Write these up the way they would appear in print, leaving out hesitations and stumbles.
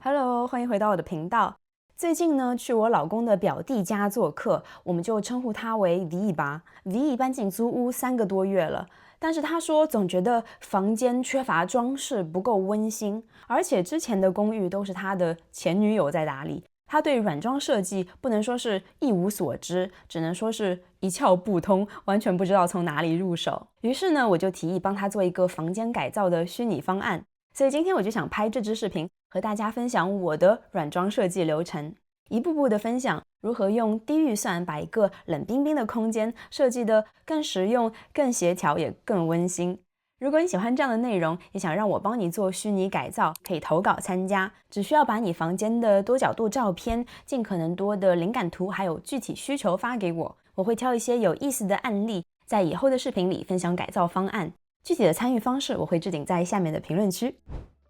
Hello，欢迎回到我的频道。最近呢，去我老公的表弟家做客，我们就称呼他为 V 吧。V 搬进租屋3个多月了，但是他说总觉得房间缺乏装饰，不够温馨，而且之前的公寓都是他的前女友在打理。他对软装设计不能说是一无所知，只能说是一窍不通，完全不知道从哪里入手。于是呢，我就提议帮他做一个房间改造的虚拟方案。所以今天我就想拍这支视频，和大家分享我的软装设计流程，一步步的分享如何用低预算把一个冷冰冰的空间设计得更实用、更协调，也更温馨。如果你喜欢这样的内容，也想让我帮你做虚拟改造，可以投稿参加。只需要把你房间的多角度照片、尽可能多的灵感图，还有具体需求发给我，我会挑一些有意思的案例，在以后的视频里分享改造方案。具体的参与方式我会置顶在下面的评论区。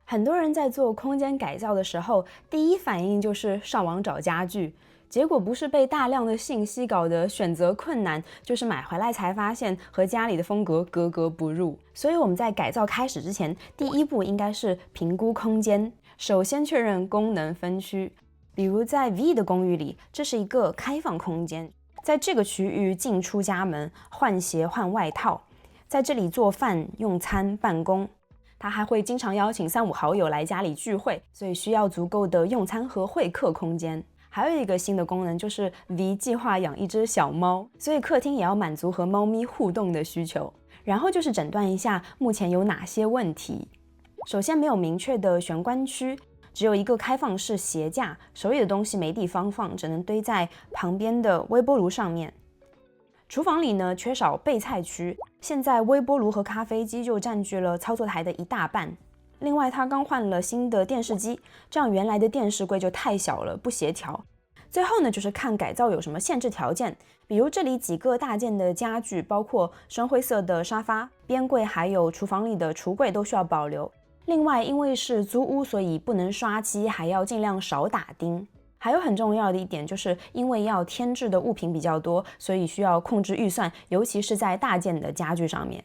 很多人在做空间改造的时候，第一反应就是上网找家具，结果不是被大量的信息搞得选择困难，就是买回来才发现和家里的风格格格不入。所以我们在改造开始之前，第一步应该是评估空间，首先确认功能分区。比如在 V 的公寓里，这是一个开放空间，在这个区域进出家门、换鞋、换外套，在这里做饭、用餐、办公。他还会经常邀请3、5好友来家里聚会，所以需要足够的用餐和会客空间。还有一个新的功能就是 V 计划养一只小猫，所以客厅也要满足和猫咪互动的需求。然后就是诊断一下目前有哪些问题。首先没有明确的玄关区，只有一个开放式鞋架，手里的东西没地方放，只能堆在旁边的微波炉上面。厨房里呢缺少备菜区，现在微波炉和咖啡机就占据了操作台的一大半。另外他刚换了新的电视机，这样原来的电视柜就太小了，不协调。最后呢就是看改造有什么限制条件，比如这里几个大件的家具，包括深灰色的沙发、边柜还有厨房里的橱柜都需要保留。另外因为是租屋，所以不能刷漆，还要尽量少打钉。还有很重要的一点，就是因为要添置的物品比较多，所以需要控制预算，尤其是在大件的家具上面。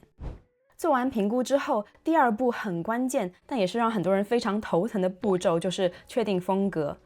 做完评估之后，第二步很关键，但也是让很多人非常头疼的步骤，就是确定风格。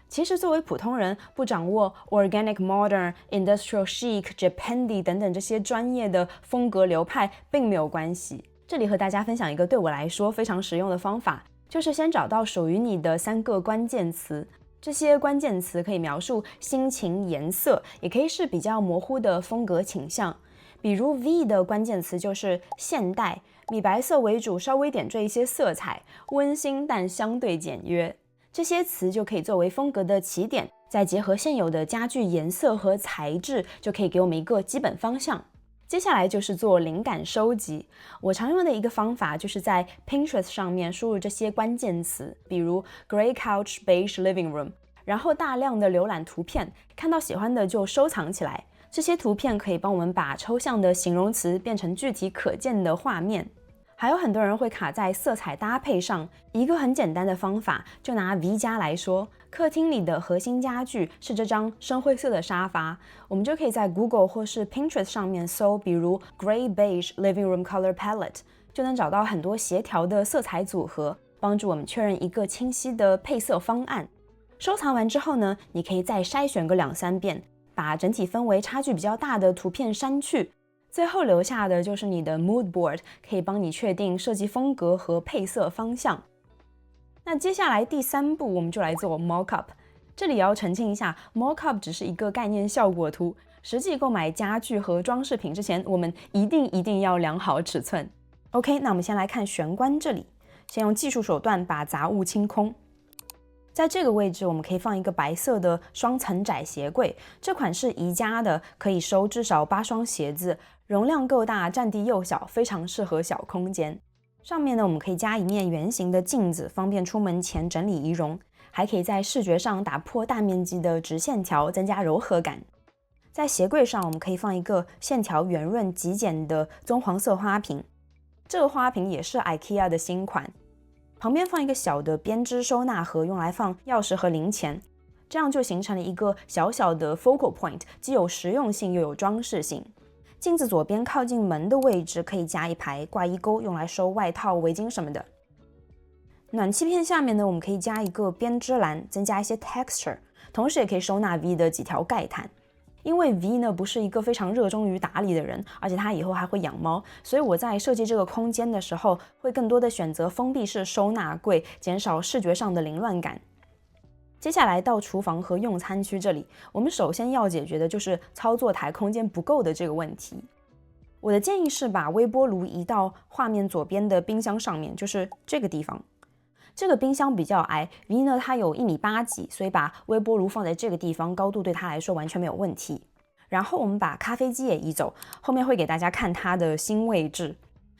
其实作为普通人，不掌握 Organic Modern、Industrial Chic、Japandi 等等这些专业的风格流派并没有关系。这里和大家分享一个对我来说非常实用的方法，就是先找到属于你的3个关键词。这些关键词可以描述心情、颜色，也可以是比较模糊的风格倾向。比如 V 的关键词就是现代，米白色为主，稍微点缀一些色彩，温馨但相对简约。这些词就可以作为风格的起点，再结合现有的家具颜色和材质，就可以给我们一个基本方向。接下来就是做灵感收集。我常用的一个方法就是在 Pinterest 上面输入这些关键词，比如 Grey Couch Beige Living Room， 然后大量的浏览图片，看到喜欢的就收藏起来。这些图片可以帮我们把抽象的形容词变成具体可见的画面。还有很多人会卡在色彩搭配上，一个很简单的方法，就拿 V 家来说，客厅里的核心家具是这张深灰色的沙发，我们就可以在 Google 或是 Pinterest 上面搜，比如 Grey Beige Living Room Color Palette， 就能找到很多协调的色彩组合，帮助我们确认一个清晰的配色方案。收藏完之后呢，你可以再筛选个2、3遍，把整体氛围差距比较大的图片删去，最后留下的就是你的 mood board， 可以帮你确定设计风格和配色方向。那接下来第3步，我们就来做 mockup。这里也要澄清一下， mockup 只是一个概念效果图，实际购买家具和装饰品之前，我们一定要量好尺寸。OK， 那我们先来看玄关这里，先用技术手段把杂物清空。在这个位置，我们可以放一个白色的双层窄鞋柜，这款是宜家的，可以收至少8双鞋子，容量够大，占地又小，非常适合小空间。上面呢，我们可以加一面圆形的镜子，方便出门前整理仪容，还可以在视觉上打破大面积的直线条，增加柔和感。在鞋柜上，我们可以放一个线条圆润极简的棕黄色花瓶，这个花瓶也是 IKEA 的新款。旁边放一个小的编织收纳盒，用来放钥匙和零钱，这样就形成了一个小小的 focal point， 既有实用性又有装饰性。镜子左边靠近门的位置可以加一排挂衣钩，用来收外套、围巾什么的。暖气片下面呢，我们可以加一个编织篮，增加一些 texture， 同时也可以收纳 V 的几条盖毯。因为 V 呢不是一个非常热衷于打理的人，而且他以后还会养猫，所以我在设计这个空间的时候，会更多的选择封闭式收纳柜，减少视觉上的凌乱感。接下来到厨房和用餐区这里，我们首先要解决的就是操作台空间不够的这个问题。我的建议是把微波炉移到画面左边的冰箱上面，就是这个地方。这个冰箱比较矮 ，V 呢它有1.8米几，所以把微波炉放在这个地方，高度对它来说完全没有问题。然后我们把咖啡机也移走，后面会给大家看它的新位置，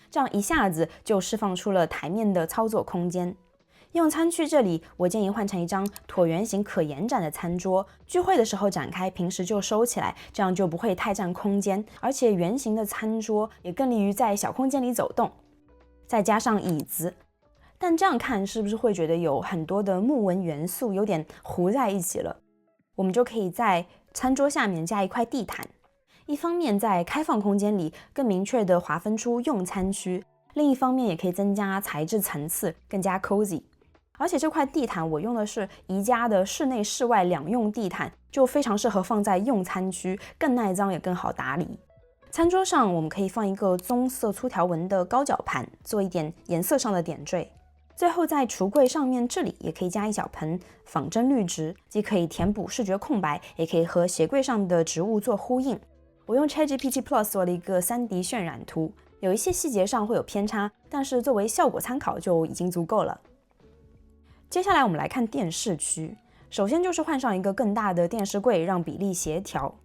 这样一下子就释放出了台面的操作空间。用餐区这里，我建议换成一张椭圆形可延展的餐桌，聚会的时候展开，平时就收起来，这样就不会太占空间，而且圆形的餐桌也更利于在小空间里走动。再加上椅子。但这样看是不是会觉得有很多的木纹元素有点糊在一起了？我们就可以在餐桌下面加一块地毯，一方面在开放空间里更明确地划分出用餐区，另一方面也可以增加材质层次，更加 cozy。而且这块地毯我用的是宜家的室内室外两用地毯，就非常适合放在用餐区，更耐脏也更好打理。餐桌上我们可以放一个棕色粗条纹的高脚盘，做一点颜色上的点缀。最后在橱柜上面这里也可以加一小盆仿真绿植，既可以填补视觉空白，也可以和鞋柜上的植物做呼应。我用 ChatGPT Plus 做了一个3D 渲染图，有一些细节上会有偏差，但是作为效果参考就已经足够了。接下来我们来看电视区，首先就是换上一个更大的电视柜，让比例协调。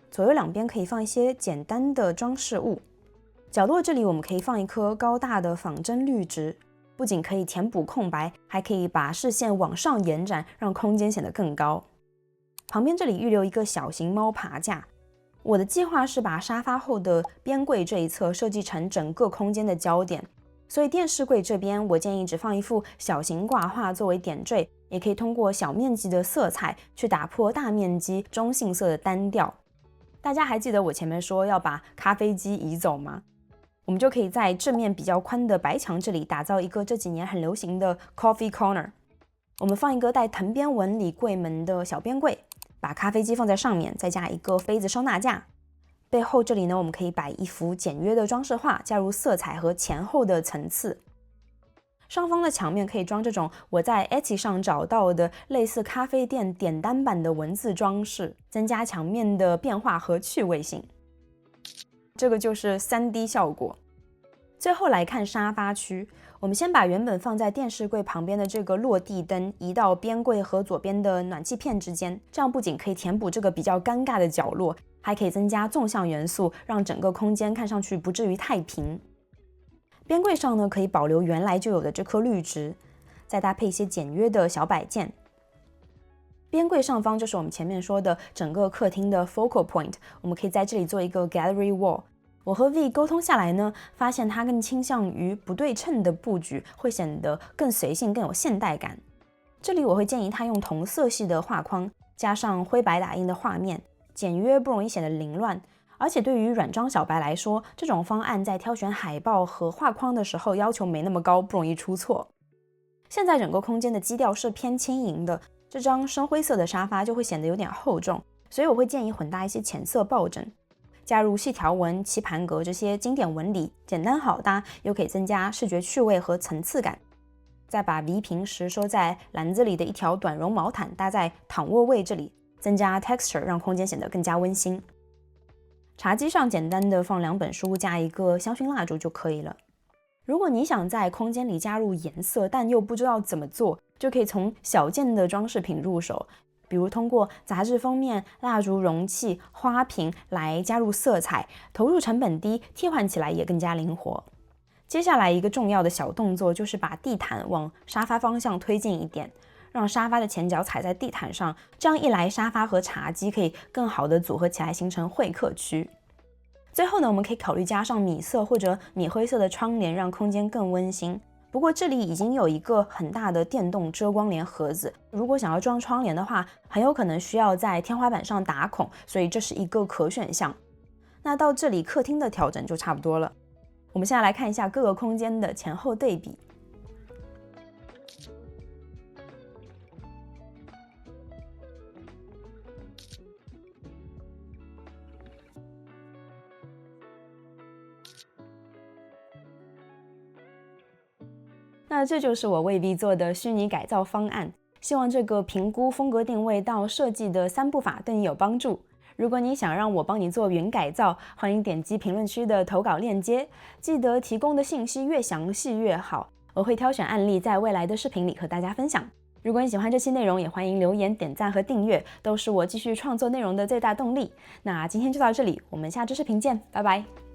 左右两边可以放一些简单的装饰物，角落这里我们可以放一颗高大的仿真绿植，不仅可以填补空白，还可以把视线往上延展，让空间显得更高。旁边这里预留一个小型猫爬架。我的计划是把沙发后的边柜这一侧设计成整个空间的焦点，所以电视柜这边我建议只放一幅小型挂画作为点缀，也可以通过小面积的色彩去打破大面积中性色的单调。大家还记得我前面说要把咖啡机移走吗？我们就可以在正面比较宽的白墙这里打造一个这几年很流行的 coffee corner。我们放一个带藤边纹理柜门的小边柜，把咖啡机放在上面，再加一个杯子收纳架。背后这里呢，我们可以摆一幅简约的装饰画，加入色彩和前后的层次。上方的墙面可以装这种我在 Etsy 上找到的类似咖啡店点单版的文字装饰，增加墙面的变化和趣味性。这个就是 3D 效果。最后来看沙发区，我们先把原本放在电视柜旁边的这个落地灯移到边柜和左边的暖气片之间，这样不仅可以填补这个比较尴尬的角落，还可以增加纵向元素，让整个空间看上去不至于太平。边柜上呢，可以保留原来就有的这颗绿植，再搭配一些简约的小摆件。边柜上方就是我们前面说的整个客厅的 focal point， 我们可以在这里做一个 gallery wall。我和 V 沟通下来呢，发现它更倾向于不对称的布局，会显得更随性、更有现代感。这里我会建议他用同色系的画框，加上灰白打印的画面，简约不容易显得凌乱。而且对于软装小白来说，这种方案在挑选海报和画框的时候要求没那么高，不容易出错。现在整个空间的基调是偏轻盈的，这张深灰色的沙发就会显得有点厚重，所以我会建议混搭一些浅色抱枕，加入细条纹、棋盘格这些经典纹理，简单好搭，又可以增加视觉趣味和层次感。再把 V 平时收在篮子里的一条短绒毛毯搭在躺卧位这里，增加 texture， 让空间显得更加温馨。茶几上简单的放2本书，加一个香薰蜡烛就可以了。如果你想在空间里加入颜色，但又不知道怎么做，就可以从小件的装饰品入手，比如通过杂志封面、蜡烛容器、花瓶来加入色彩，投入成本低，替换起来也更加灵活。接下来一个重要的小动作就是把地毯往沙发方向推进一点，让沙发的前脚踩在地毯上，这样一来沙发和茶几可以更好的组合起来，形成会客区。最后呢，我们可以考虑加上米色或者米灰色的窗帘，让空间更温馨。不过这里已经有一个很大的电动遮光帘盒子，如果想要装窗帘的话，很有可能需要在天花板上打孔，所以这是一个可选项。那到这里客厅的调整就差不多了。我们现在来看一下各个空间的前后对比。那这就是我为 V 做的虚拟改造方案，希望这个评估风格定位到设计的3步法对你有帮助。如果你想让我帮你做云改造，欢迎点击评论区的投稿链接，记得提供的信息越详细越好，我会挑选案例在未来的视频里和大家分享。如果你喜欢这期内容，也欢迎留言、点赞和订阅，都是我继续创作内容的最大动力。那今天就到这里，我们下支视频见，拜拜。